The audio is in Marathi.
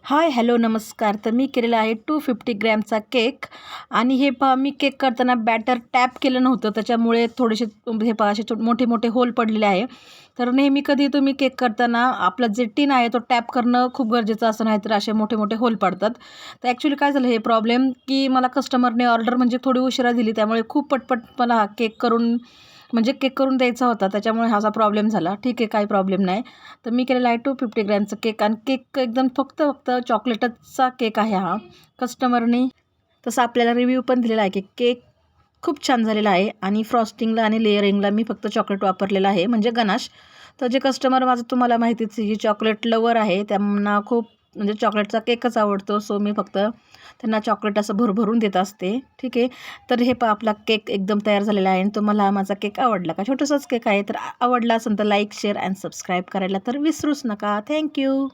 हाय, हॅलो, नमस्कार. तर मी केलेला आहे 250 ग्रॅमचा केक आणि हे पहा मी केक करताना बॅटर टॅप केलं नव्हतं. त्याच्यामुळे थोडेसे हे पहा असे मोठे मोठे होल पडलेले आहे. तर नेहमी कधी तुम्ही केक करताना आपलं जे टिन आहे तो टॅप करणं खूप गरजेचं असं, नाही तर असे मोठे मोठे होल पडतात. तर ॲक्च्युली काय झालं हे प्रॉब्लेम, की मला कस्टमरने ऑर्डर म्हणजे थोडी उशिरा दिली, त्यामुळे खूप पटपट मला हा केक करून द्यायचा होता. त्याच्यामुळे हा असा प्रॉब्लेम झाला. ठीक आहे, काही प्रॉब्लेम नाही. तर मी केलेला आहे 250 ग्रॅमचा केक आणि केक एकदम फक्त फक्त चॉकलेटचा केक आहे हा. कस्टमरनी तसा आपल्याला रिव्ह्यू पण दिलेला आहे की केक खूप छान झालेला आहे आणि फ्रॉस्टिंगला आणि लेअरिंगला मी फक्त चॉकलेट वापरलेलं आहे, म्हणजे गनाश. तर जे कस्टमर माझं तुम्हाला माहितीच आहे, चॉकलेट लवर आहे, त्यांना खूप म्हणजे चॉकलेटचा केकच आवडतो. सो मी फक्त त्यांना चॉकलेट असं भरभरून देत असते. ठीक आहे. तर हे आपला केक एकदम तयार झालेला आहे आणि तुम्हाला माझा केक आवडला का? छोटासाच केक आहे. तर आवडला असेल तर लाईक, शेअर अँड सबस्क्राईब करायला तर विसरूच नका. थँक्यू.